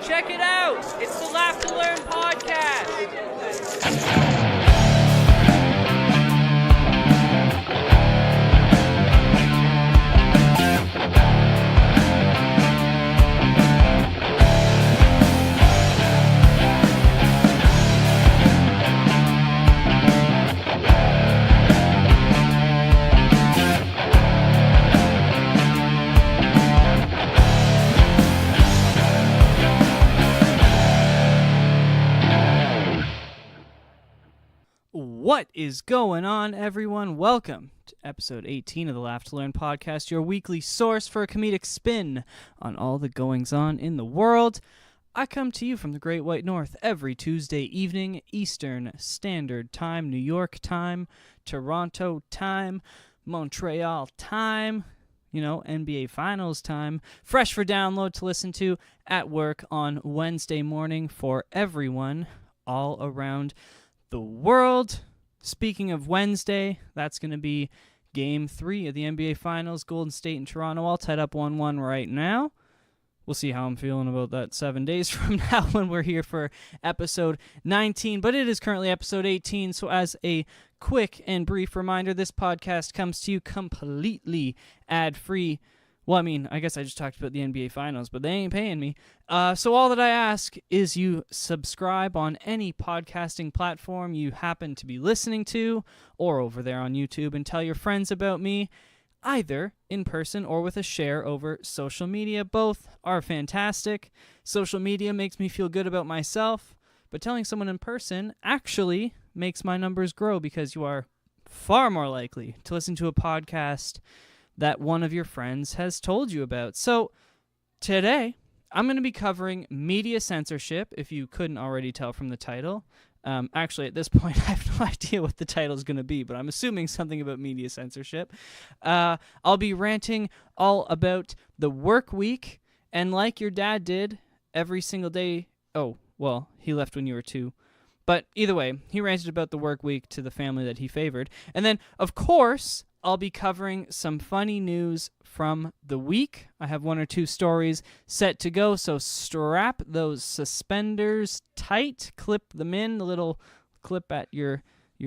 Check it out. It's the Laugh to Learn podcast. What is going on, everyone? Welcome to episode 18 of the Laugh to Learn podcast, your weekly source for a comedic spin on all the goings-on in the world. I come to you from the Great White North every Tuesday evening, Eastern Standard Time, New York time, Toronto time, Montreal time, NBA Finals time, fresh for download to listen to at work on Wednesday morning for everyone all around the world. Speaking of Wednesday, that's going to be Game 3 of the NBA Finals. Golden State and Toronto all tied up 1-1 right now. We'll see how I'm feeling about that 7 days from now when we're here for episode 19. But it is currently episode 18, so as a quick and brief reminder, this podcast comes to you completely ad-free. Well, I guess I just talked about the NBA Finals, but they ain't paying me. So all that I ask is you subscribe on any podcasting platform you happen to be listening to, or over there on YouTube, and tell your friends about me, either in person or with a share over social media. Both are fantastic. Social media makes me feel good about myself, but telling someone in person actually makes my numbers grow because you are far more likely to listen to a podcast that one of your friends has told you about. So today, I'm going to be covering media censorship, if you couldn't already tell from the title. Actually, at this point, I have no idea what the title is going to be, but I'm assuming something about media censorship. I'll be ranting all about the work week, and like your dad did every single day. Oh, well, he left when you were 2. But either way, he ranted about the work week to the family that he favored. And then, of course, I'll be covering some funny news from the week. I have 1 or 2 stories set to go, so strap those suspenders tight, clip them in, the little clip at your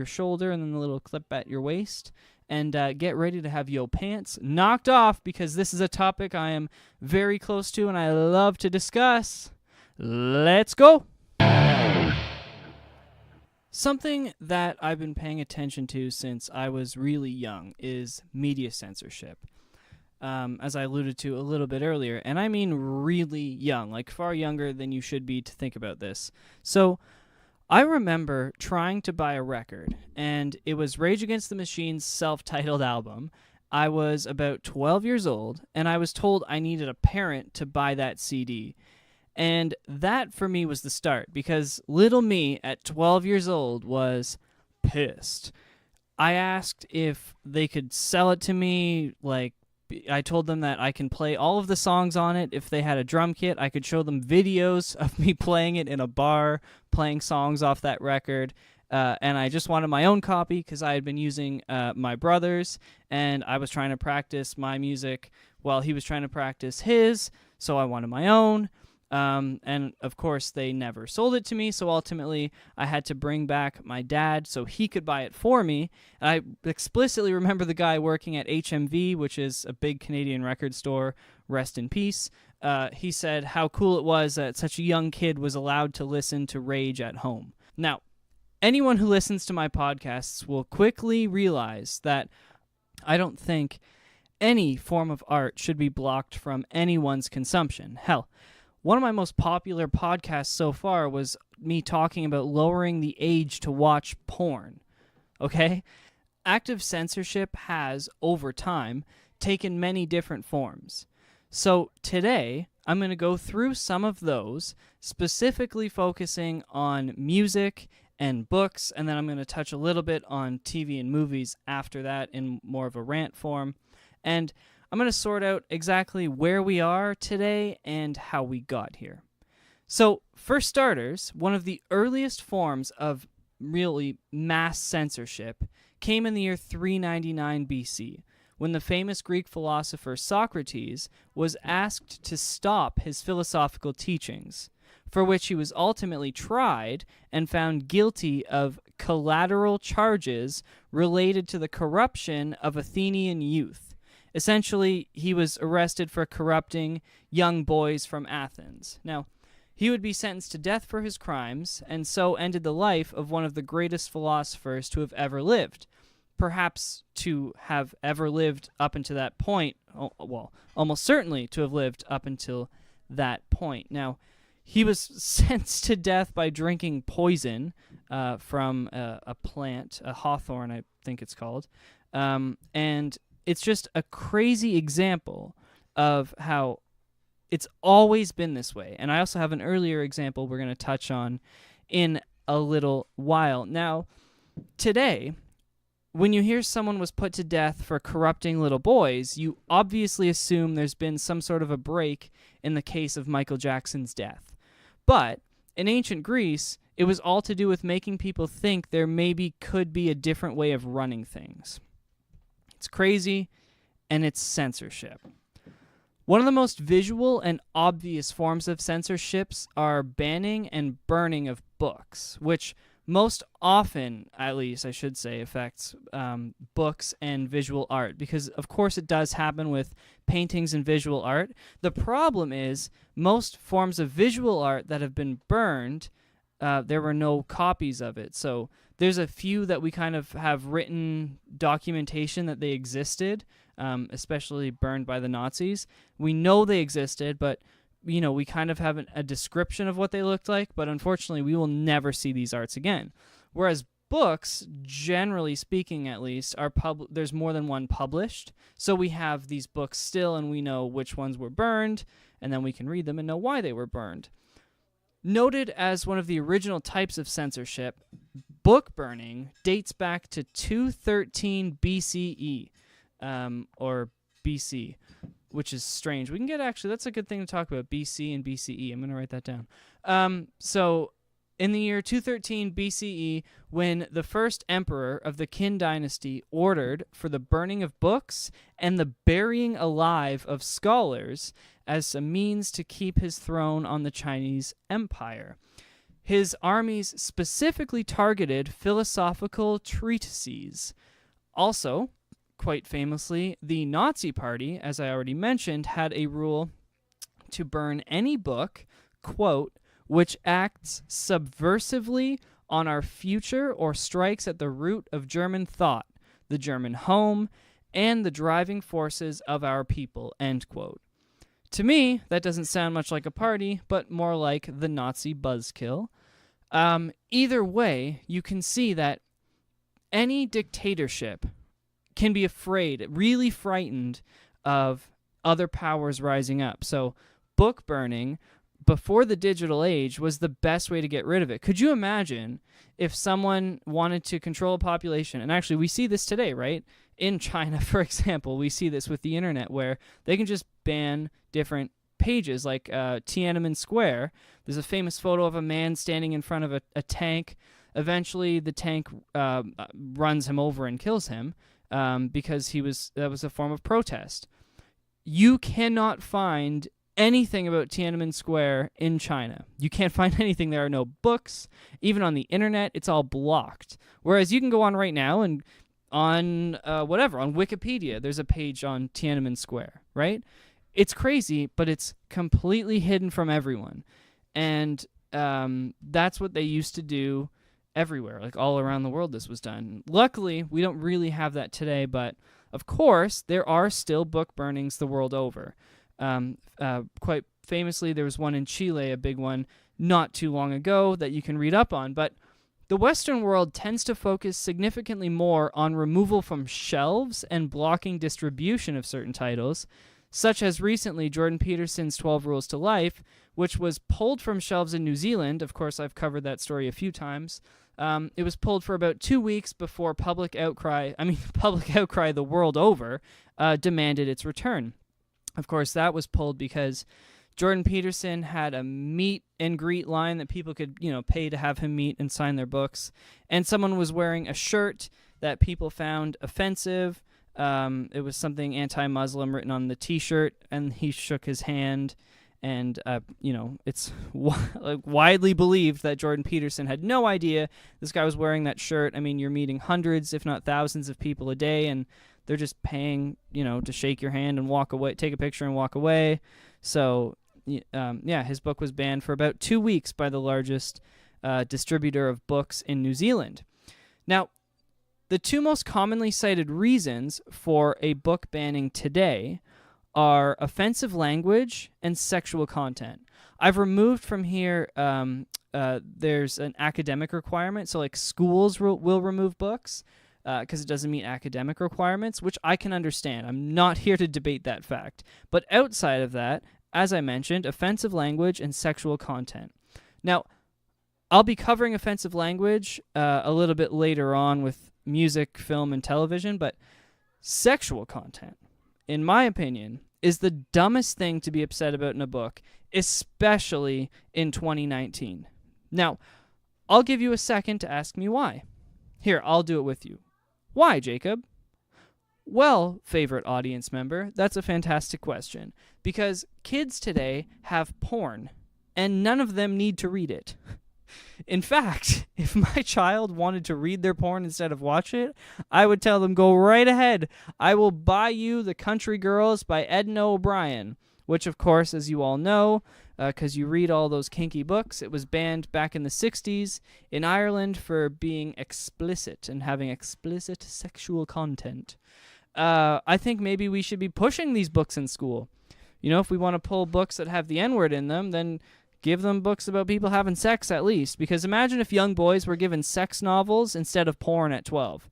shoulder and then the little clip at your waist, and get ready to have your pants knocked off because this is a topic I am very close to and I love to discuss. Let's go! Something that I've been paying attention to since I was really young is media censorship, as I alluded to a little bit earlier, and I mean really young, like far younger than you should be to think about this. So I remember trying to buy a record, and it was Rage Against the Machine's self-titled album. I was about 12 years old, and I was told I needed a parent to buy that CD. And that, for me, was the start, because little me at 12 years old was pissed. I asked if they could sell it to me. I told them that I can play all of the songs on it. If they had a drum kit, I could show them videos of me playing it in a bar, playing songs off that record. And I just wanted my own copy because I had been using my brother's, and I was trying to practice my music while he was trying to practice his, so I wanted my own. And of course they never sold it to me, so ultimately I had to bring back my dad so he could buy it for me. And I explicitly remember the guy working at HMV, which is a big Canadian record store, rest in peace. He said how cool it was that such a young kid was allowed to listen to Rage at home. Now, anyone who listens to my podcasts will quickly realize that I don't think any form of art should be blocked from anyone's consumption. Hell, one of my most popular podcasts so far was me talking about lowering the age to watch porn, okay? Active censorship has, over time, taken many different forms. So today, I'm going to go through some of those, specifically focusing on music and books, and then I'm going to touch a little bit on TV and movies after that in more of a rant form. And I'm going to sort out exactly where we are today and how we got here. So, for starters, one of the earliest forms of really mass censorship came in the year 399 BC, when the famous Greek philosopher Socrates was asked to stop his philosophical teachings. for which he was ultimately tried and found guilty of collateral charges related to the corruption of Athenian youth. Essentially, he was arrested for corrupting young boys from Athens. Now, he would be sentenced to death for his crimes, and so ended the life of one of the greatest philosophers to have ever lived. Perhaps to have ever lived up until that point, well, almost certainly to have lived up until that point. Now, he was sentenced to death by drinking poison from a plant, a hawthorn, I think it's called. And it's just a crazy example of how it's always been this way. And I also have an earlier example we're going to touch on in a little while. Now, today, when you hear someone was put to death for corrupting little boys, you obviously assume there's been some sort of a break in the case of Michael Jackson's death. But in ancient Greece, it was all to do with making people think there maybe could be a different way of running things. It's crazy, and it's censorship. One of the most visual and obvious forms of censorships are banning and burning of books, which most often, at least I should say, affects books and visual art, because of course it does happen with paintings and visual art. The problem is most forms of visual art that have been burned, there were no copies of it. So there's a few that we kind of have written documentation that they existed, especially burned by the Nazis. We know they existed, but we kind of have a description of what they looked like, but unfortunately we will never see these arts again. Whereas books, generally speaking at least, there's more than one published, so we have these books still, and we know which ones were burned, and then we can read them and know why they were burned. Noted as one of the original types of censorship, book burning dates back to 213 BCE, or BC, which is strange. We can that's a good thing to talk about, BC and BCE. I'm going to write that down. So in the year 213 BCE, when the first emperor of the Qin dynasty ordered for the burning of books and the burying alive of scholars as a means to keep his throne on the Chinese empire. His armies specifically targeted philosophical treatises. Also, quite famously, the Nazi Party, as I already mentioned, had a rule to burn any book, quote, which acts subversively on our future or strikes at the root of German thought, the German home, and the driving forces of our people, end quote. To me, that doesn't sound much like a party, but more like the Nazi buzzkill. Either way, you can see that any dictatorship can be afraid, really frightened of other powers rising up. So book burning before the digital age was the best way to get rid of it. Could you imagine if someone wanted to control a population? And actually, we see this today, right? In China, for example, we see this with the internet where they can just ban different pages, like Tiananmen Square. There's a famous photo of a man standing in front of a tank. Eventually, the tank runs him over and kills him because that was a form of protest. You cannot find anything about Tiananmen Square in China. You can't find anything. There are no books. Even on the internet, it's all blocked. Whereas you can go on right now and on on Wikipedia, there's a page on Tiananmen Square, right? It's crazy, but it's completely hidden from everyone. And that's what they used to do everywhere, like all around the world this was done. Luckily, we don't really have that today, but of course, there are still book burnings the world over. Quite famously, there was one in Chile, a big one, not too long ago that you can read up on, but the Western world tends to focus significantly more on removal from shelves and blocking distribution of certain titles, such as recently Jordan Peterson's 12 Rules to Life, which was pulled from shelves in New Zealand. Of course, I've covered that story a few times. It was pulled for about 2 weeks before public outcry the world over, demanded its return. Of course, that was pulled because Jordan Peterson had a meet and greet line that people could, pay to have him meet and sign their books. And someone was wearing a shirt that people found offensive. It was something anti-Muslim written on the T-shirt, and he shook his hand. And, it's widely believed that Jordan Peterson had no idea this guy was wearing that shirt. I mean, you're meeting hundreds, if not thousands of people a day, and they're just paying, to shake your hand and walk away, take a picture and walk away. So, his book was banned for about 2 weeks by the largest distributor of books in New Zealand. Now, the two most commonly cited reasons for a book banning today are offensive language and sexual content. I've removed from here, there's an academic requirement, so like schools will remove books because it doesn't meet academic requirements, which I can understand. I'm not here to debate that fact. But outside of that, as I mentioned, offensive language and sexual content. Now, I'll be covering offensive language a little bit later on with music, film, and television, but sexual content, in my opinion, is the dumbest thing to be upset about in a book, especially in 2019. Now, I'll give you a second to ask me why. Here, I'll do it with you. Why, Jacob? Well, favorite audience member, that's a fantastic question. Because kids today have porn, and none of them need to read it. In fact, if my child wanted to read their porn instead of watch it, I would tell them, go right ahead. I will buy you The Country Girls by Edna O'Brien, which, of course, as you all know, because you read all those kinky books, it was banned back in the 60s in Ireland for being explicit and having explicit sexual content. I think maybe we should be pushing these books in school. If we want to pull books that have the N-word in them, then give them books about people having sex at least. Because imagine if young boys were given sex novels instead of porn at 12.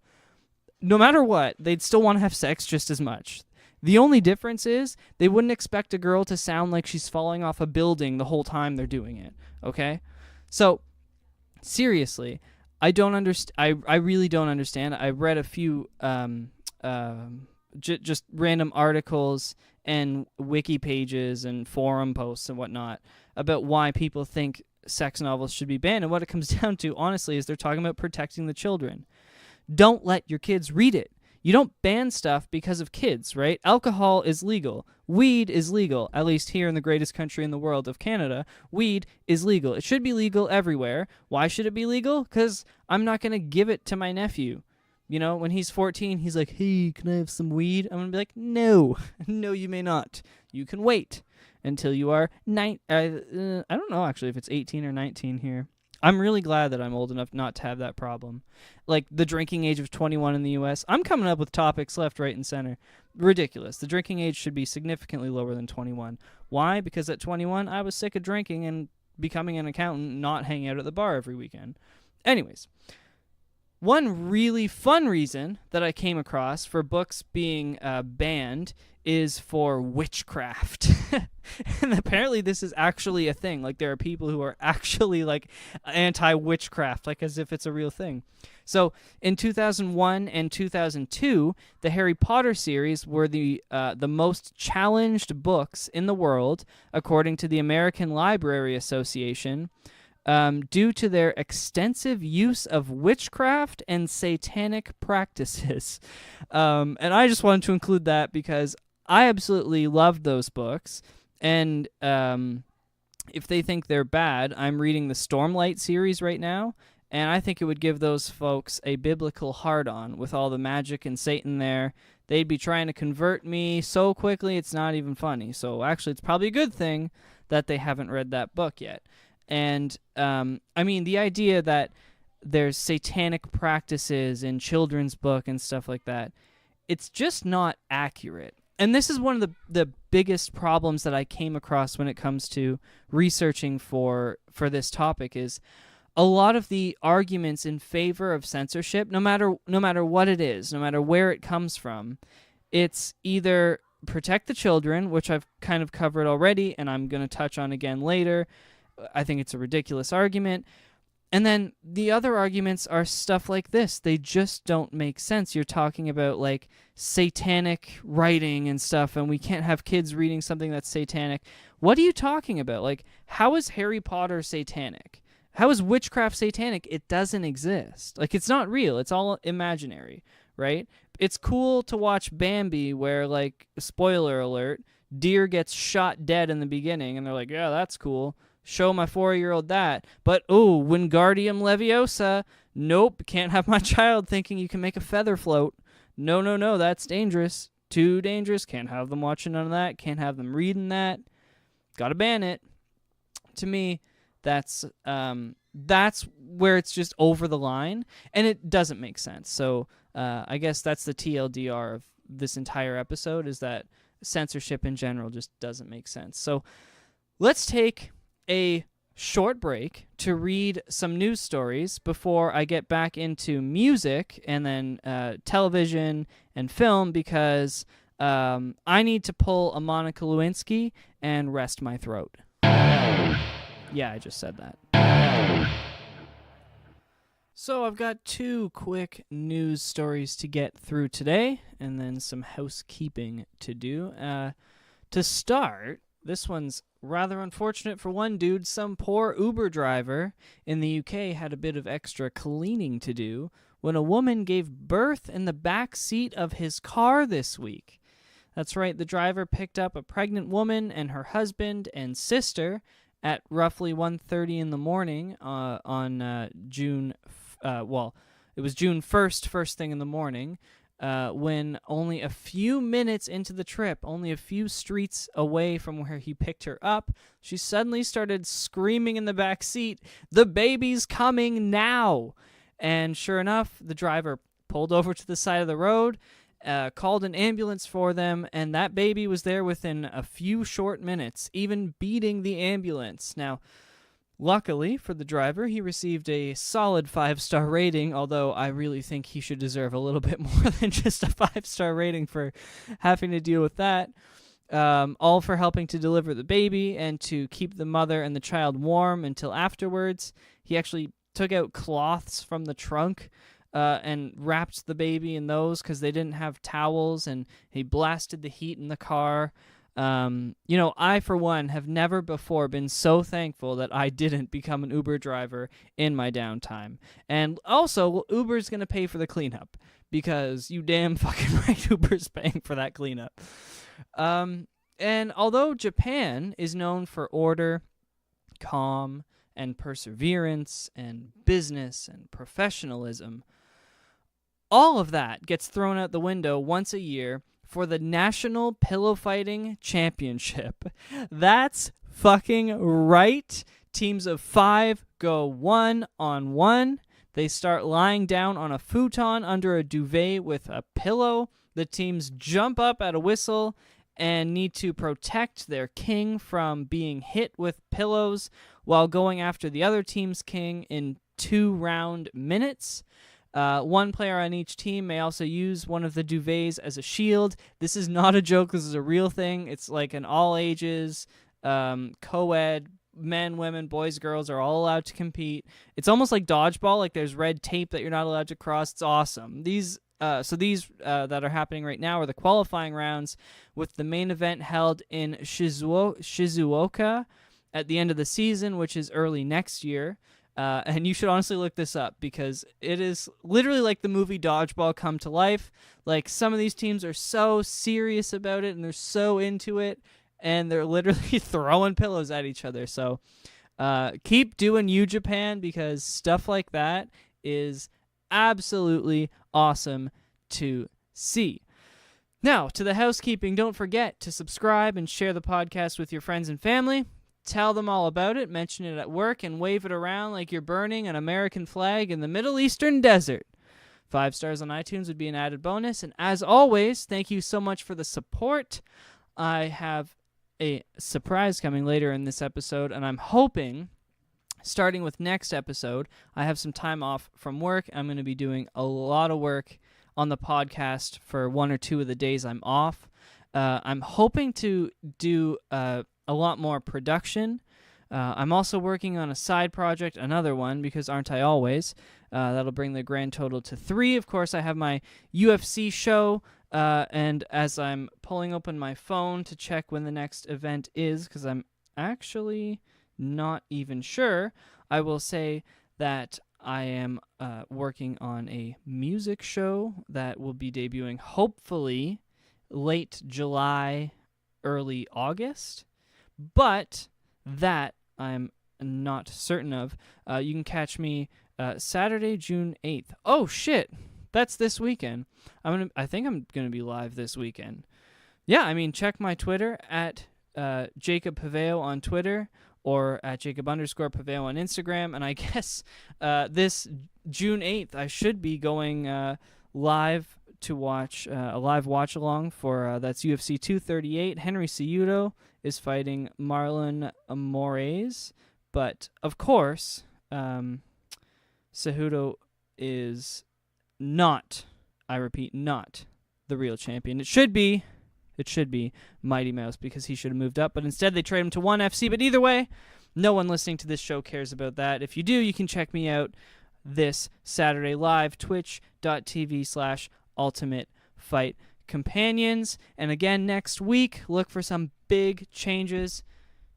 No matter what, they'd still want to have sex just as much. The only difference is they wouldn't expect a girl to sound like she's falling off a building the whole time they're doing it. Okay? So, seriously, I don't understand. I really don't understand. I read a few just random articles and wiki pages and forum posts and whatnot about why people think sex novels should be banned. And what it comes down to, honestly, is they're talking about protecting the children. Don't let your kids read it. You don't ban stuff because of kids, right? Alcohol is legal. Weed is legal, at least here in the greatest country in the world of Canada. Weed is legal. It should be legal everywhere. Why should it be legal? Because I'm not going to give it to my nephew. When he's 14, he's like, hey, can I have some weed? I'm going to be like, no. No, you may not. You can wait until you are I don't know, actually, if it's 18 or 19 here. I'm really glad that I'm old enough not to have that problem. Like the drinking age of 21 in the U.S., I'm coming up with topics left, right, and center. Ridiculous. The drinking age should be significantly lower than 21. Why? Because at 21, I was sick of drinking and becoming an accountant, not hanging out at the bar every weekend. Anyways, one really fun reason that I came across for books being banned is for witchcraft. And apparently this is actually a thing. Like, there are people who are actually, like, anti-witchcraft, like as if it's a real thing. So in 2001 and 2002, the Harry Potter series were the most challenged books in the world, according to the American Library Association, due to their extensive use of witchcraft and satanic practices. And I just wanted to include that because I absolutely loved those books. And if they think they're bad, I'm reading the Stormlight series right now, and I think it would give those folks a biblical hard-on with all the magic and Satan there. They'd be trying to convert me so quickly it's not even funny. So actually, it's probably a good thing that they haven't read that book yet. And, I mean, the idea that there's satanic practices in children's book and stuff like that, it's just not accurate. And this is one of the biggest problems that I came across when it comes to researching for this topic is a lot of the arguments in favor of censorship, no matter what it is, no matter where it comes from, it's either protect the children, which I've kind of covered already and I'm going to touch on again later. I think it's a ridiculous argument. And then the other arguments are stuff like this. They just don't make sense. You're talking about, like, satanic writing and stuff, and we can't have kids reading something that's satanic. What are you talking about? Like, how is Harry Potter satanic? How is witchcraft satanic? It doesn't exist. Like, it's not real. It's all imaginary, right? It's cool to watch Bambi where, like, spoiler alert, deer gets shot dead in the beginning, and they're like, yeah, that's cool. Show my 4-year-old that. But, Wingardium Leviosa, nope, can't have my child thinking you can make a feather float. No, that's dangerous. Too dangerous. Can't have them watching none of that. Can't have them reading that. Gotta ban it. To me, that's where it's just over the line, and it doesn't make sense. So I guess that's the TLDR of this entire episode, is that censorship in general just doesn't make sense. So let's take a short break to read some news stories before I get back into music and then television and film, because I need to pull a Monica Lewinsky and rest my throat. Yeah, I just said that. So I've got 2 quick news stories to get through today, and then some housekeeping to do. To start, this one's rather unfortunate for one dude. Some poor Uber driver in the UK had a bit of extra cleaning to do when a woman gave birth in the back seat of his car this week. That's right, the driver picked up a pregnant woman and her husband and sister at roughly 1:30 in the morning on June. It was June 1st, first thing in the morning, when only a few minutes into the trip, only a few streets away from where he picked her up, she suddenly started screaming in the back seat, "The baby's coming now!" And sure enough, the driver pulled over to the side of the road, called an ambulance for them, and that baby was there within a few short minutes, even beating the ambulance. Now, luckily for the driver, he received a solid 5-star rating, although I really think he should deserve a little bit more than just a 5-star rating for having to deal with that. All for helping to deliver the baby and to keep the mother and the child warm until afterwards. He actually took out cloths from the trunk and wrapped the baby in those because they didn't have towels, and he blasted the heat in the car. I, for one, have never before been so thankful that I didn't become an Uber driver in my downtime. And also, Uber's going to pay for the cleanup, because you damn fucking right Uber's paying for that cleanup. And although Japan is known for order, calm, and perseverance, and business, and professionalism, all of that gets thrown out the window once a year for the National Pillow Fighting Championship. That's fucking right. Teams of 5 go 1-on-1. They start lying down on a futon under a duvet with a pillow. The teams jump up at a whistle and need to protect their king from being hit with pillows while going after the other team's king in 2 round minutes. One player on each team may also use one of the duvets as a shield. This is not a joke. This is a real thing. It's like an all-ages, co-ed, men, women, boys, girls are all allowed to compete. It's almost like dodgeball. Like there's red tape that you're not allowed to cross. It's awesome. These that are happening right now are the qualifying rounds, with the main event held in Shizuoka at the end of the season, which is early next year. And you should honestly look this up, because it is literally like the movie Dodgeball come to life. Like, some of these teams are so serious about it, and they're so into it, and they're literally throwing pillows at each other. So keep doing you, Japan, because stuff like that is absolutely awesome to see. Now, to the housekeeping, don't forget to subscribe and share the podcast with your friends and family. Tell them all about it, mention it at work, and wave it around like you're burning an American flag in the Middle Eastern desert. 5 stars on iTunes would be an added bonus. And as always, thank you so much for the support. I have a surprise coming later in this episode, and I'm hoping, starting with next episode, I have some time off from work. I'm going to be doing a lot of work on the podcast for 1 or 2 of the days I'm off. I'm hoping to do a lot more production. I'm also working on a side project, another one, because aren't I always? That'll bring the grand total to 3. Of course, I have my UFC show, and as I'm pulling open my phone to check when the next event is, because I'm actually not even sure, I will say that I am working on a music show that will be debuting hopefully late July, early August, but that I'm not certain of. You can catch me Saturday, June 8th. Oh shit, that's this weekend. I think I'm gonna be live this weekend. Yeah, I mean, check my Twitter at Jacob Paveo on Twitter, or at Jacob_Paveo on Instagram. And I guess this June 8th, I should be going live to watch a live watch along for that's UFC 238. Henry Cejudo is fighting Marlon Moraes, but of course, Cejudo is not, I repeat, not the real champion. It should be Mighty Mouse, because he should have moved up, but instead they trade him to ONE FC. But either way, no one listening to this show cares about that. If you do, you can check me out this Saturday live, twitch.tv/Ultimate Fight Companions. And again, next week, look for some big changes.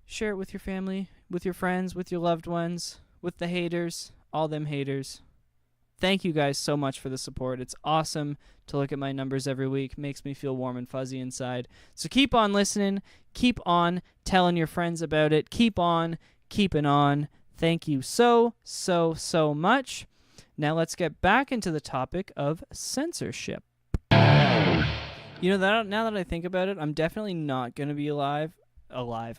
Share it with your family, with your friends, with your loved ones, with the haters, all them haters. Thank you guys so much for the support. It's awesome to look at my numbers every week. Makes me feel warm and fuzzy inside. So keep on listening. Keep on telling your friends about it. Keep on keeping on. Thank you so much. Now let's get back into the topic of censorship. You know, now that I think about it, I'm definitely not going to be alive. I hope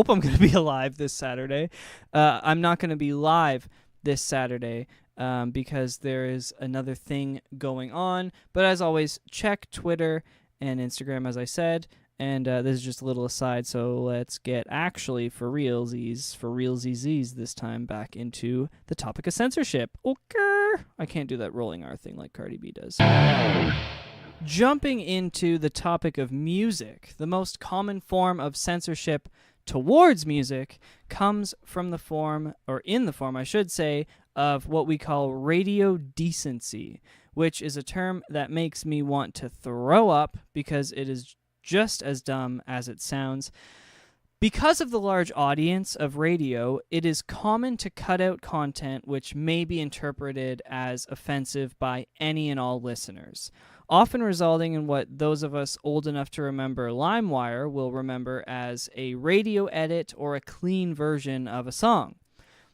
I'm going to be alive this Saturday. I'm not going to be live this Saturday. Because there is another thing going on. But as always, check Twitter and Instagram, as I said. And this is just a little aside, so let's get actually for realsies this time back into the topic of censorship. Okay. I can't do that rolling R thing like Cardi B does. Jumping into the topic of music, the most common form of censorship towards music comes from the form, or in the form, I should say, of what we call radio decency, which is a term that makes me want to throw up because it is just as dumb as it sounds. Because of the large audience of radio, it is common to cut out content which may be interpreted as offensive by any and all listeners, often resulting in what those of us old enough to remember LimeWire will remember as a radio edit or a clean version of a song.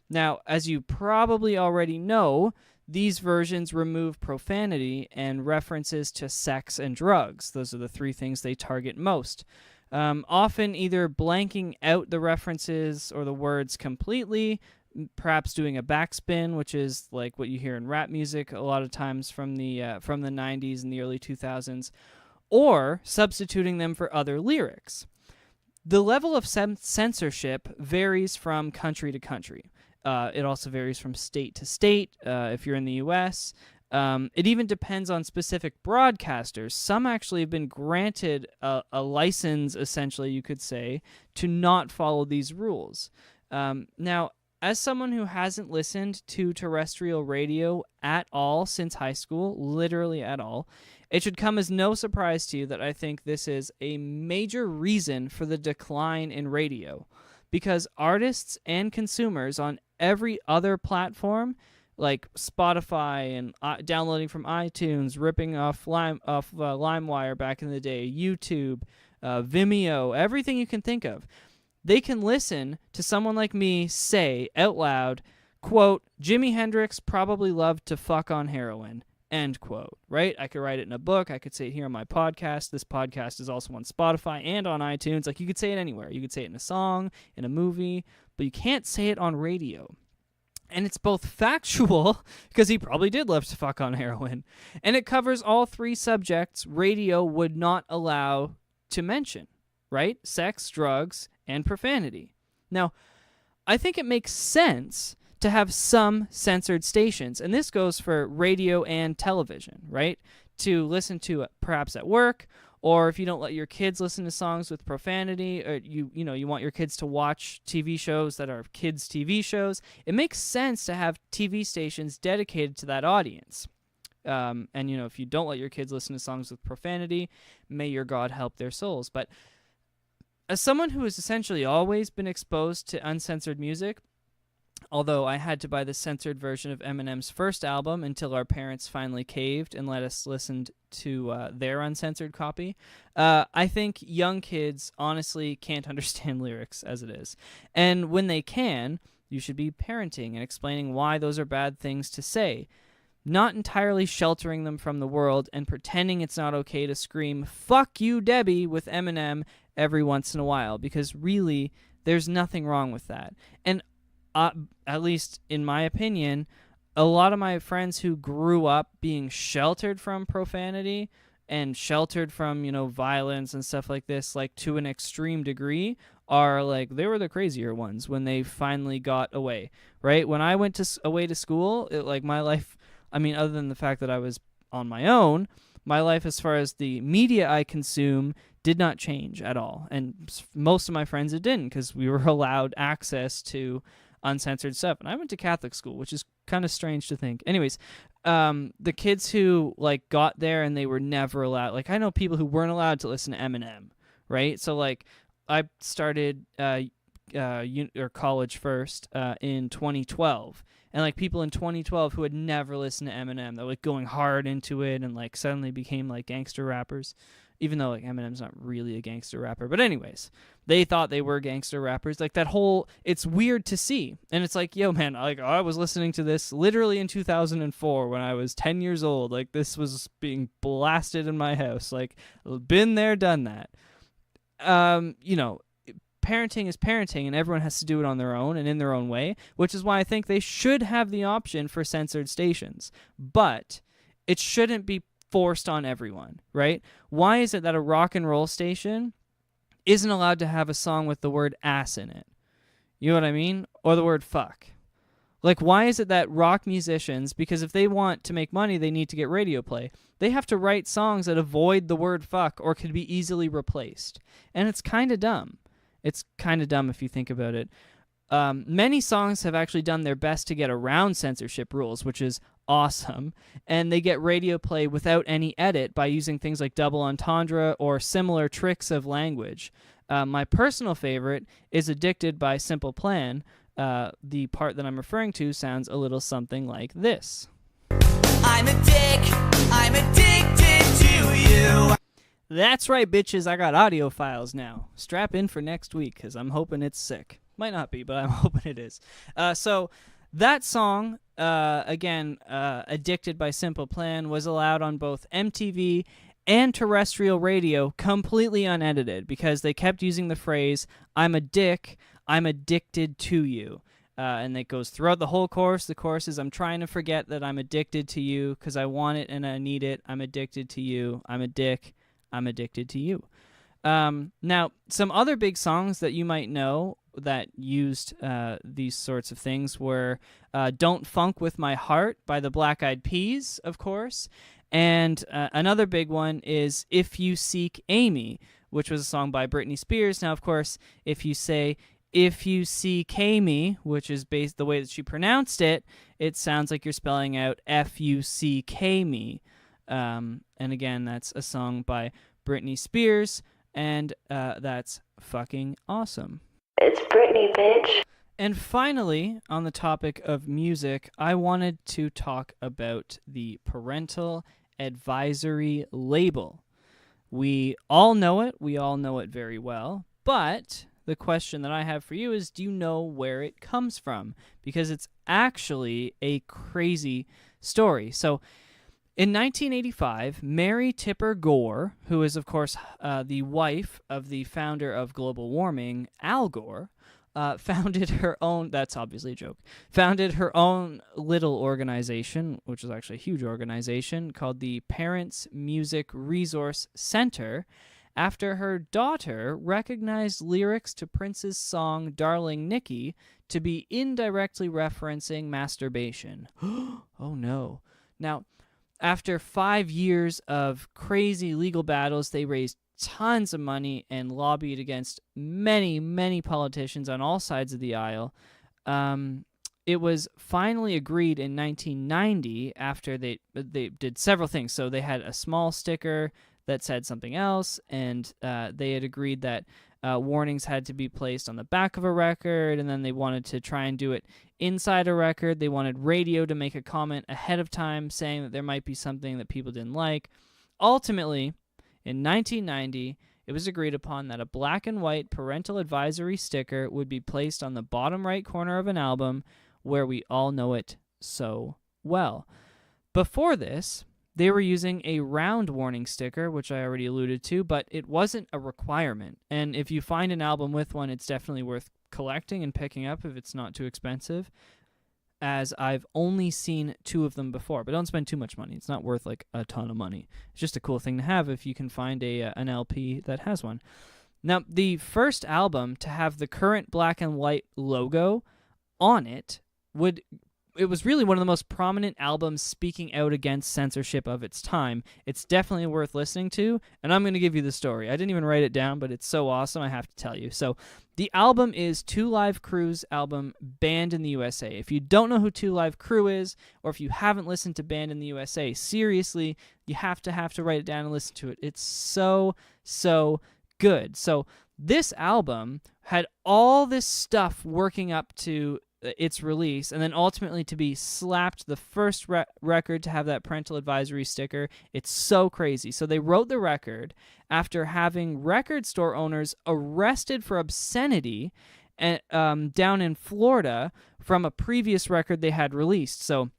Now, as you probably already know, these versions remove profanity and references to sex and drugs. Those are the three things they target most. Often either blanking out the references or the words completely, perhaps doing a backspin, which is like what you hear in rap music a lot of times from the 90s and the early 2000s, or substituting them for other lyrics. The level of censorship varies from country to country. It also varies from state to state if you're in the U.S. It even depends on specific broadcasters. Some actually have been granted a license, essentially, you could say, to not follow these rules. Now, as someone who hasn't listened to terrestrial radio at all since high school, literally at all, it should come as no surprise to you that I think this is a major reason for the decline in radio. Because artists and consumers on every other platform, like Spotify and downloading from iTunes, ripping off LimeWire back in the day, YouTube, Vimeo, everything you can think of, they can listen to someone like me say out loud, quote, Jimi Hendrix probably loved to fuck on heroin, end quote, right? I could write it in a book. I could say it here on my podcast. This podcast is also on Spotify and on iTunes. Like, you could say it anywhere. You could say it in a song, in a movie, but you can't say it on radio. And it's both factual, because he probably did love to fuck on heroin, and it covers all three subjects radio would not allow to mention, right? Sex, drugs, and profanity. Now, I think it makes sense to have some censored stations, and this goes for radio and television, right? To listen to it perhaps at work, or if you don't let your kids listen to songs with profanity, or you want your kids to watch TV shows that are kids' TV shows, it makes sense to have TV stations dedicated to that audience. And if you don't let your kids listen to songs with profanity, may your God help their souls. But as someone who has essentially always been exposed to uncensored music, Although I had to buy the censored version of Eminem's first album until our parents finally caved and let us listen to their uncensored copy. I think young kids honestly can't understand lyrics as it is. And when they can, you should be parenting and explaining why those are bad things to say. Not entirely sheltering them from the world and pretending it's not okay to scream, "Fuck you, Debbie," with Eminem every once in a while, because really, there's nothing wrong with that. And at least in my opinion, a lot of my friends who grew up being sheltered from profanity and sheltered from, violence and stuff like this, like to an extreme degree, are like, they were the crazier ones when they finally got away, right? When I went away to school, my life, other than the fact that I was on my own, my life as far as the media I consume did not change at all. And most of my friends, it didn't, because we were allowed access to uncensored stuff. And I went to Catholic school, which is kind of strange to think. Anyways, the kids who got there and they were never allowed, I know people who weren't allowed to listen to Eminem, right? So I started college first in 2012, and people in 2012 who had never listened to Eminem, they were going hard into it and suddenly became gangster rappers, even though Eminem's not really a gangster rapper. But anyways, they thought they were gangster rappers. That whole, it's weird to see. And it's yo, man, I was listening to this literally in 2004 when I was 10 years old. This was being blasted in my house. Been there, done that. Parenting is parenting, and everyone has to do it on their own and in their own way, which is why I think they should have the option for censored stations. But it shouldn't be forced on everyone, right? Why is it that a rock and roll station isn't allowed to have a song with the word ass in it? You know what I mean? Or the word fuck. Why is it that rock musicians, because if they want to make money, they need to get radio play, they have to write songs that avoid the word fuck or could be easily replaced? And it's kind of dumb. It's kind of dumb if you think about it. Many songs have actually done their best to get around censorship rules, which is awesome, and they get radio play without any edit by using things like double entendre or similar tricks of language. My personal favorite is Addicted by Simple Plan. The part that I'm referring to sounds a little something like this. I'm addicted to you. That's right, bitches, I got audio files now. Strap in for next week, because I'm hoping it's sick. Might not be, but I'm hoping it is. So that song, Addicted by Simple Plan, was allowed on both MTV and terrestrial radio completely unedited, because they kept using the phrase, "I'm a dick, I'm addicted to you." And it goes throughout the whole chorus. The chorus is, "I'm trying to forget that I'm addicted to you, because I want it and I need it. I'm addicted to you. I'm a dick. I'm addicted to you." Now, some other big songs that you might know that used these sorts of things were Don't Funk With My Heart by the Black Eyed Peas, of course. And another big one is If You Seek Amy, which was a song by Britney Spears. Now, of course, if you say "If You Seek Amy," which is based the way that she pronounced it, it sounds like you're spelling out F-U-C-K me. And again, that's a song by Britney Spears, and that's fucking awesome. It's Britney, bitch. And finally, on the topic of music, I wanted to talk about the parental advisory label. We all know it. We all know it very well. But the question that I have for you is, do you know where it comes from? Because it's actually a crazy story. So in 1985, Mary Tipper Gore, who is, of course, the wife of the founder of global warming, Al Gore, founded her own, that's obviously a joke, founded her own little organization, which is actually a huge organization, called the Parents Music Resource Center, after her daughter recognized lyrics to Prince's song Darling Nikki to be indirectly referencing masturbation. Oh no. Now, after 5 years of crazy legal battles, they raised tons of money and lobbied against many, many politicians on all sides of the aisle. It was finally agreed in 1990 after they did several things. So they had a small sticker that said something else, and they had agreed that warnings had to be placed on the back of a record, and then they wanted to try and do it inside a record. They wanted radio to make a comment ahead of time saying that there might be something that people didn't like. Ultimately, in 1990, it was agreed upon that a black and white parental advisory sticker would be placed on the bottom right corner of an album where we all know it so well. Before this, they were using a round warning sticker, which I already alluded to, but it wasn't a requirement. And if you find an album with one, it's definitely worth collecting and picking up if it's not too expensive, as I've only seen 2 of them before. But don't spend too much money. It's not worth like a ton of money. It's just a cool thing to have if you can find an LP that has one. Now, the first album to have the current black and white logo on it was really one of the most prominent albums speaking out against censorship of its time. It's definitely worth listening to, and I'm going to give you the story. I didn't even write it down, but it's so awesome I have to tell you. So the album is Two Live Crew's album, Banned in the USA. If you don't know who Two Live Crew is, or if you haven't listened to Banned in the USA, seriously, you have to write it down and listen to it. It's so good. So this album had all this stuff working up to its release, and then ultimately to be slapped, the first record to have that parental advisory sticker. It's so crazy. So they wrote the record after having record store owners arrested for obscenity down in Florida from a previous record they had released. So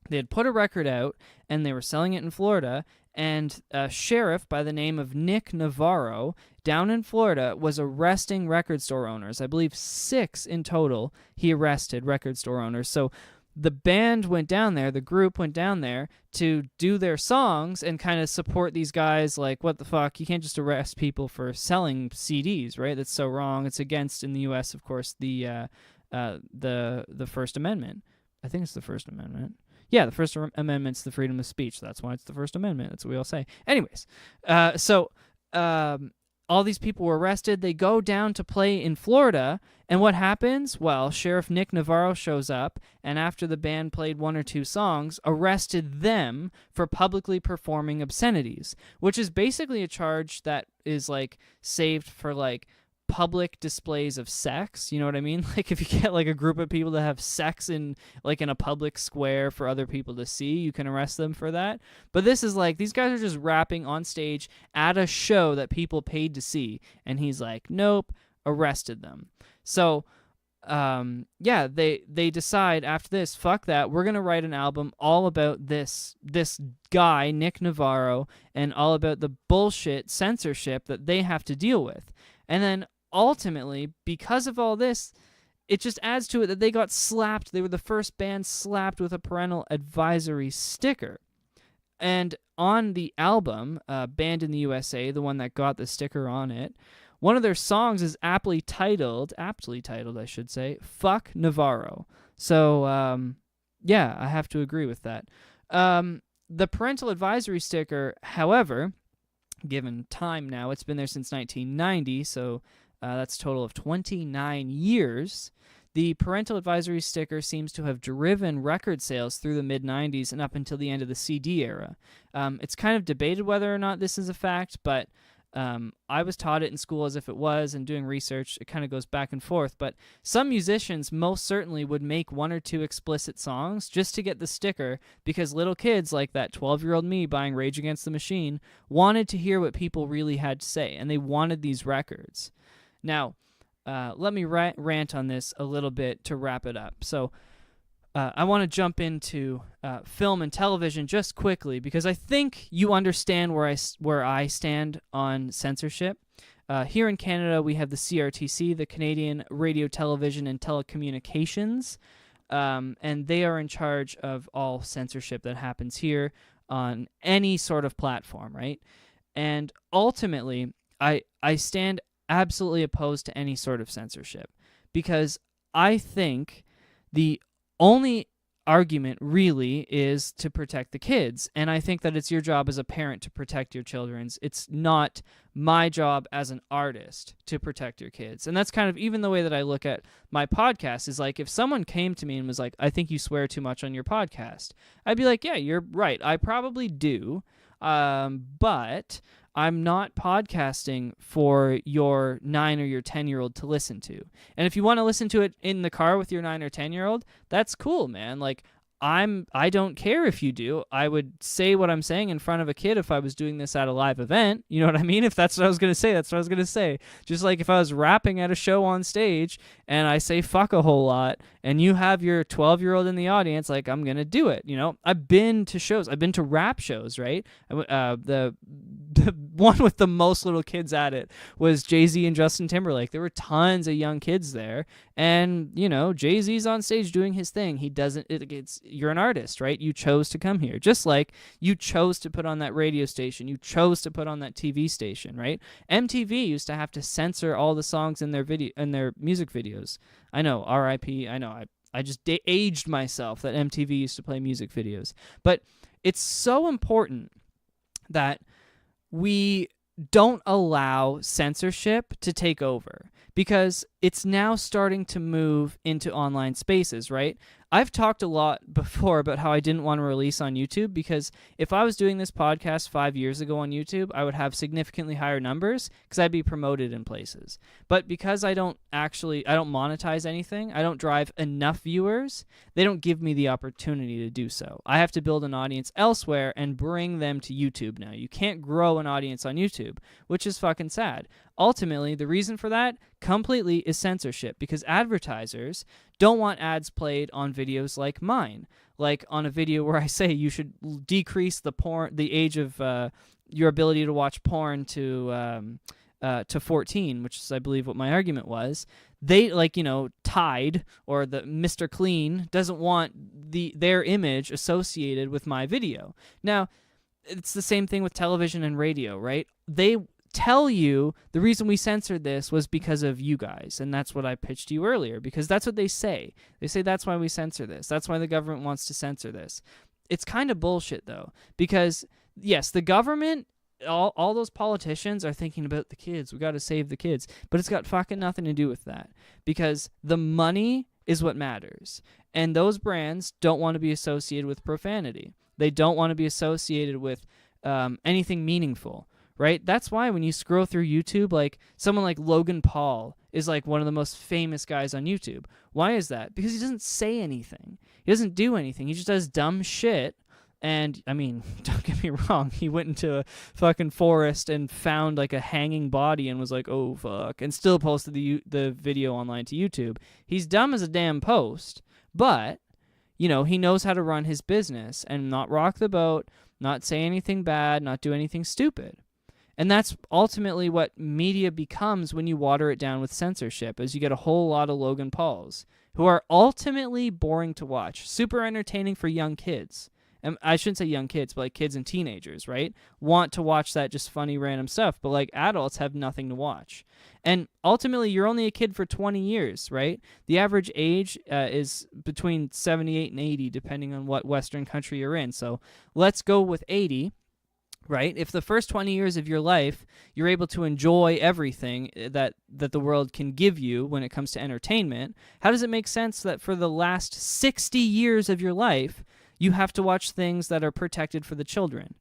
they had put a record out, and they were selling it in Florida, and a sheriff by the name of Nick Navarro down in Florida was arresting record store owners. I believe 6 in total he arrested record store owners. So the band went down there, the group went down there to do their songs and kind of support these guys. Like, what the fuck? You can't just arrest people for selling CDs, right? That's so wrong. It's against, in the U.S., of course, the First Amendment. I think it's the First Amendment. Yeah, the First Amendment's the freedom of speech. That's why it's the First Amendment. That's what we all say. Anyways, all these people were arrested. They go down to play in Florida, and what happens? Well, Sheriff Nick Navarro shows up, and after the band played 1 or 2 songs, arrested them for publicly performing obscenities, which is basically a charge that is, like, saved for, like, public displays of sex. You know what I mean? Like, if you get like a group of people that have sex in a public square for other people to see, you can arrest them for that. But this is like, these guys are just rapping on stage at a show that people paid to see, and he's like, nope, arrested them. So they decide after this, fuck that, we're gonna write an album all about this guy Nick Navarro and all about the bullshit censorship that they have to deal with. And then ultimately, because of all this, it just adds to it that they got slapped. They were the first band slapped with a parental advisory sticker. And on the album, Banned in the USA, the one that got the sticker on it, one of their songs is aptly titled, I should say, Fuck Navarro. So, I have to agree with that. The parental advisory sticker, however, given time now, it's been there since 1990, so that's a total of 29 years. The parental advisory sticker seems to have driven record sales through the mid-90s and up until the end of the CD era. It's kind of debated whether or not this is a fact, but I was taught it in school as if it was, and doing research, it kind of goes back and forth. But some musicians most certainly would make 1 or 2 explicit songs just to get the sticker, because little kids like that 12-year-old me buying Rage Against the Machine wanted to hear what people really had to say, and they wanted these records. Now, let me rant on this a little bit to wrap it up. So I want to jump into film and television just quickly, because I think you understand where I stand on censorship. Here in Canada, we have the CRTC, the Canadian Radio, Television, and Telecommunications, and they are in charge of all censorship that happens here on any sort of platform, right? And ultimately, I stand absolutely opposed to any sort of censorship, because I think the only argument really is to protect the kids, and I think that it's your job as a parent to protect your children. It's not my job as an artist to protect your kids. And that's kind of even the way that I look at my podcast, is like, if someone came to me and was like, I think you swear too much on your podcast, I'd be like, yeah, you're right, I probably do. But I'm not podcasting for your 9 or your 10-year-old to listen to. And if you want to listen to it in the car with your 9 or 10-year-old, that's cool, man. Like, I don't care if you do. I would say what I'm saying in front of a kid if I was doing this at a live event. You know what I mean? If that's what I was going to say, that's what I was going to say. Just like if I was rapping at a show on stage and I say fuck a whole lot and you have your 12-year-old in the audience, like, I'm going to do it. You know, I've been to shows. I've been to rap shows, right? The one with the most little kids at it was Jay-Z and Justin Timberlake. There were tons of young kids there. And, you know, Jay-Z's on stage doing his thing. He doesn't, you're an artist, right? You chose to come here. Just like you chose to put on that radio station. You chose to put on that TV station, right? MTV used to have to censor all the songs in their music videos. I know, RIP, I know, I just aged myself that MTV used to play music videos. But it's so important that we don't allow censorship to take over, because it's now starting to move into online spaces, right? I've talked a lot before about how I didn't want to release on YouTube, because if I was doing this podcast 5 years ago on YouTube, I would have significantly higher numbers because I'd be promoted in places. But because I don't monetize anything, I don't drive enough viewers, they don't give me the opportunity to do so. I have to build an audience elsewhere and bring them to YouTube now. You can't grow an audience on YouTube, which is fucking sad. Ultimately, the reason for that completely is censorship, because advertisers don't want ads played on videos like mine. Like on a video where I say you should decrease the age of your ability to watch porn to 14, which is, I believe, what my argument was. They, like, you know, Tide or the Mr. Clean doesn't want their image associated with my video. Now, it's the same thing with television and radio, right? They tell you the reason we censored this was because of you guys, and that's what I pitched to you earlier, because that's what they say. They say that's why we censor this. That's why the government wants to censor this. It's kind of bullshit, though, because, yes, the government, all those politicians are thinking about the kids. We got to save the kids. But it's got fucking nothing to do with that, because the money is what matters, and those brands don't want to be associated with profanity. They don't want to be associated with anything meaningful. Right? That's why when you scroll through YouTube, like someone like Logan Paul is like one of the most famous guys on YouTube. Why is that? Because he doesn't say anything. He doesn't do anything. He just does dumb shit. And, I mean, don't get me wrong, he went into a fucking forest and found like a hanging body and was like, oh fuck, and still posted the video online to YouTube. He's dumb as a damn post, but, you know, he knows how to run his business and not rock the boat, not say anything bad, not do anything stupid. And that's ultimately what media becomes when you water it down with censorship, is you get a whole lot of Logan Pauls who are ultimately boring to watch, super entertaining for young kids. And I shouldn't say young kids, but like kids and teenagers, right? Want to watch that just funny random stuff, but like adults have nothing to watch. And ultimately, you're only a kid for 20 years, right? The average age is between 78 and 80, depending on what Western country you're in. So let's go with 80. Right? If the first 20 years of your life, you're able to enjoy everything that the world can give you when it comes to entertainment, how does it make sense that for the last 60 years of your life, you have to watch things that are protected for the children?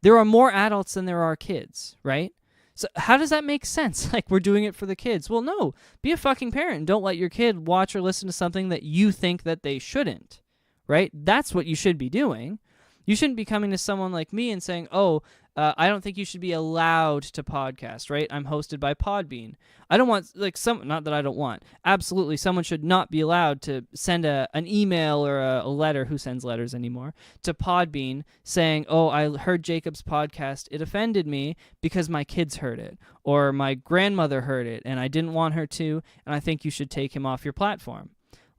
There are more adults than there are kids, right? So how does that make sense? Like, we're doing it for the kids. Well, no. Be a fucking parent and don't let your kid watch or listen to something that you think that they shouldn't, right? That's what you should be doing. You shouldn't be coming to someone like me and saying, oh, I don't think you should be allowed to podcast, right? I'm hosted by Podbean. I don't want, like, not that I don't want. Absolutely, someone should not be allowed to send an email or a letter, who sends letters anymore, to Podbean saying, oh, I heard Jacob's podcast. It offended me because my kids heard it, or my grandmother heard it, and I didn't want her to, and I think you should take him off your platform.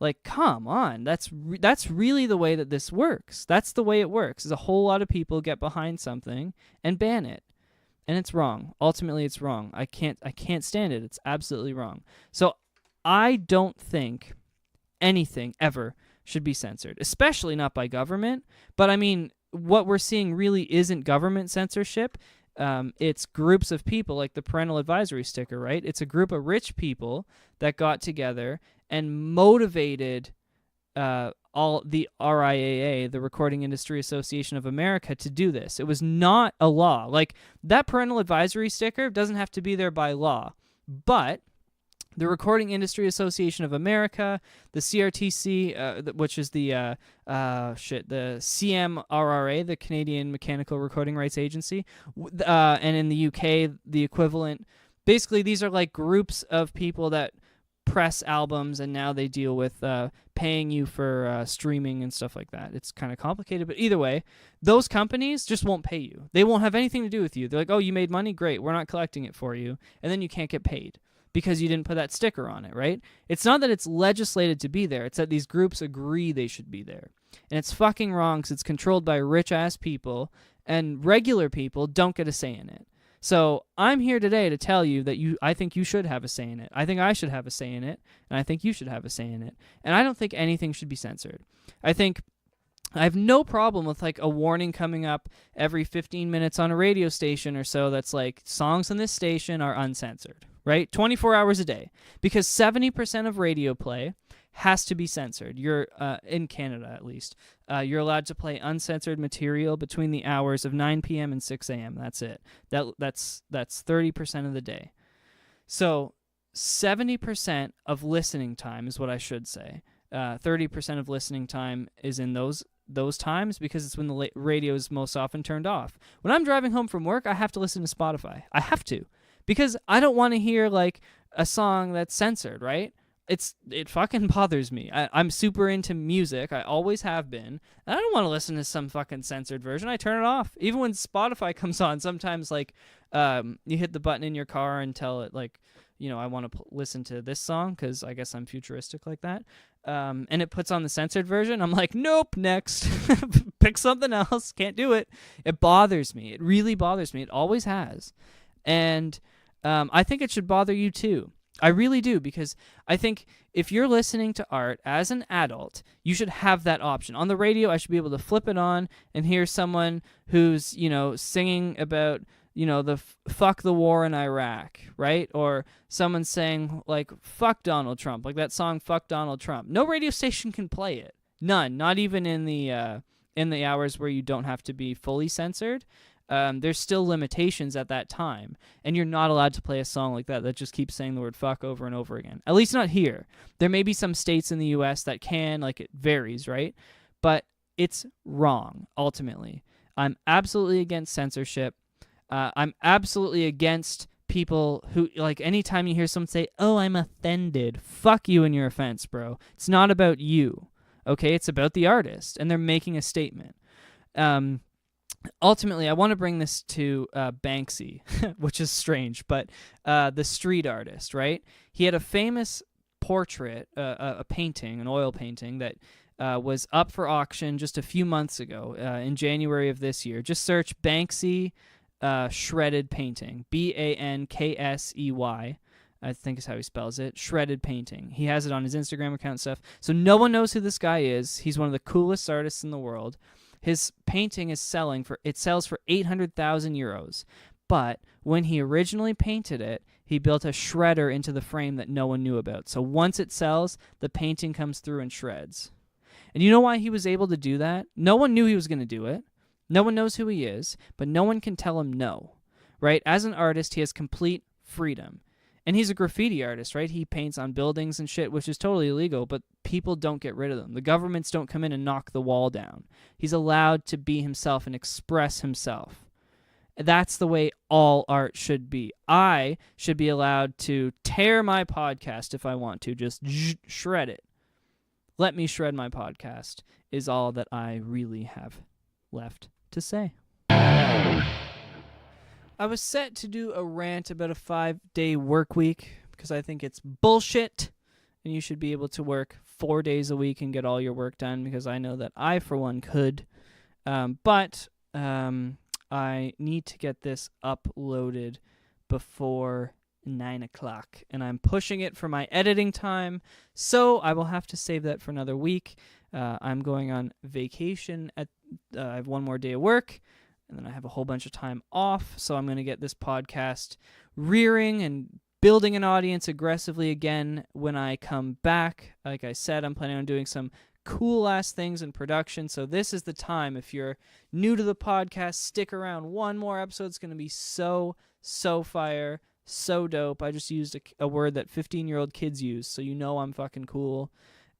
Like, come on, that's really the way that this works. That's the way it works, is a whole lot of people get behind something and ban it. And it's wrong. Ultimately, it's wrong. I can't stand it. It's absolutely wrong. So I don't think anything ever should be censored, especially not by government. But I mean, what we're seeing really isn't government censorship. It's groups of people, like the parental advisory sticker, right? It's a group of rich people that got together and motivated all the RIAA, the Recording Industry Association of America, to do this. It was not a law. Like, that parental advisory sticker doesn't have to be there by law, but the Recording Industry Association of America, the CRTC, which is the CMRRA, the Canadian Mechanical Recording Rights Agency, and in the UK, the equivalent. Basically, these are like groups of people that press albums, and now they deal with paying you for streaming and stuff like that. It's kind of complicated, but either way, those companies just won't pay you. They won't have anything to do with you. They're like, oh, you made money? Great. We're not collecting it for you. And then you can't get paid because you didn't put that sticker on it, right? It's not that it's legislated to be there. It's that these groups agree they should be there. And it's fucking wrong because it's controlled by rich-ass people, and regular people don't get a say in it. So I'm here today to tell you that I think you should have a say in it. I think I should have a say in it, and I think you should have a say in it. And I don't think anything should be censored. I have no problem with like a warning coming up every 15 minutes on a radio station or so that's like, songs on this station are uncensored, right? 24 hours a day. Because 70% of radio play has to be censored. You're in Canada, at least. You're allowed to play uncensored material between the hours of 9 p.m. and 6 a.m. That's it. That's 30% of the day. So 70% of listening time is what I should say. 30% of listening time is in those times because it's when the radio is most often turned off. When I'm driving home from work, I have to listen to Spotify. I have to, because I don't want to hear like a song that's censored, right? It fucking bothers me. I'm super into music. I always have been. And I don't want to listen to some fucking censored version. I turn it off. Even when Spotify comes on, sometimes like you hit the button in your car and tell it like, I want to listen to this song because I guess I'm futuristic like that. And it puts on the censored version. I'm like, nope, next. Pick something else. Can't do it. It bothers me. It really bothers me. It always has. And I think it should bother you too. I really do, because I think if you're listening to art as an adult, you should have that option. On the radio, I should be able to flip it on and hear someone who's, singing about, the fuck the war in Iraq, right? Or someone saying, like, fuck Donald Trump, like that song, Fuck Donald Trump. No radio station can play it. None. Not even in the hours where you don't have to be fully censored. There's still limitations at that time, and you're not allowed to play a song like that just keeps saying the word fuck over and over again. At least not here. There may be some states in the U.S. that can, like it varies, right? But it's wrong, ultimately. I'm absolutely against censorship. I'm absolutely against people who, like, anytime you hear someone say, oh, I'm offended, fuck you and your offense, bro. It's not about you, okay? It's about the artist, and they're making a statement. Ultimately, I want to bring this to Banksy, which is strange, but the street artist, right? He had a famous portrait, a painting, an oil painting that was up for auction just a few months ago, in January of this year. Just search Banksy shredded painting, Banksey, I think is how he spells it, shredded painting. He has it on his Instagram account and stuff. So no one knows who this guy is. He's one of the coolest artists in the world. His painting sells for 800,000 euros. But when he originally painted it, he built a shredder into the frame that no one knew about. So once it sells, the painting comes through and shreds. And you know why he was able to do that? No one knew he was going to do it. No one knows who he is, but no one can tell him no, right? As an artist, he has complete freedom. And he's a graffiti artist, right? He paints on buildings and shit, which is totally illegal, but people don't get rid of them. The governments don't come in and knock the wall down. He's allowed to be himself and express himself. That's the way all art should be. I should be allowed to tear my podcast if I want to, just shred it. Let me shred my podcast is all that I really have left to say. I was set to do a rant about a 5-day work week because I think it's bullshit and you should be able to work 4 days a week and get all your work done, because I know that I, for one, could. But I need to get this uploaded before 9 o'clock, and I'm pushing it for my editing time, so I will have to save that for another week. I'm going on vacation. I have one more day of work, and then I have a whole bunch of time off, so I'm going to get this podcast rearing and building an audience aggressively again when I come back. Like I said, I'm planning on doing some cool-ass things in production. So this is the time. If you're new to the podcast, stick around. One more episode. It's going to be so fire, so dope. I just used a word that 15-year-old kids use, so you know I'm fucking cool.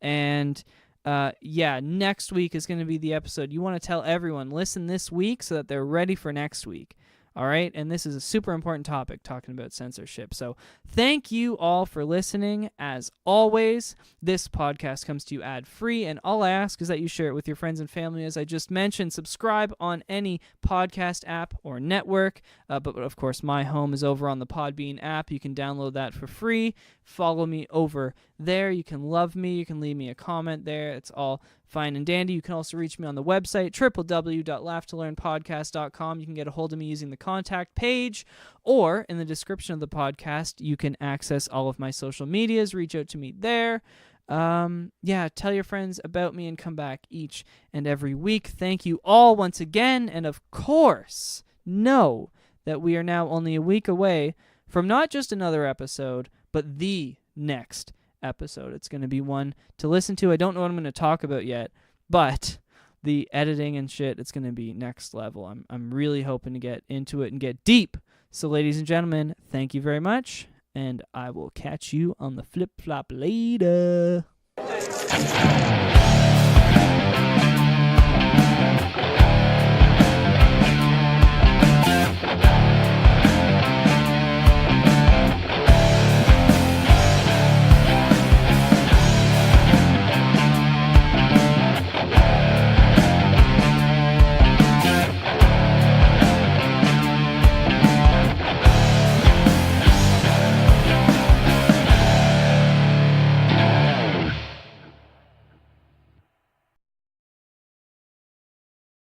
And next week is going to be the episode. You want to tell everyone, listen this week so that they're ready for next week. All right, and this is a super important topic, talking about censorship. So thank you all for listening. As always, this podcast comes to you ad-free, and all I ask is that you share it with your friends and family. As I just mentioned, subscribe on any podcast app or network, but of course, my home is over on the Podbean app. You can download that for free. Follow me over there. You can love me. You can leave me a comment there. It's all fine and dandy. You can also reach me on the website, www.laughtolearnpodcast.com. You can get a hold of me using the contact page, or in the description of the podcast, you can access all of my social medias. Reach out to me there. Tell your friends about me and come back each and every week. Thank you all once again. And of course, know that we are now only a week away from not just another episode, but the next episode. It's going to be one to listen to. I don't know what I'm going to talk about yet, but the editing and shit, it's going to be next level. I'm really hoping to get into it and get deep. So ladies and gentlemen, thank you very much, and I will catch you on the flip-flop later.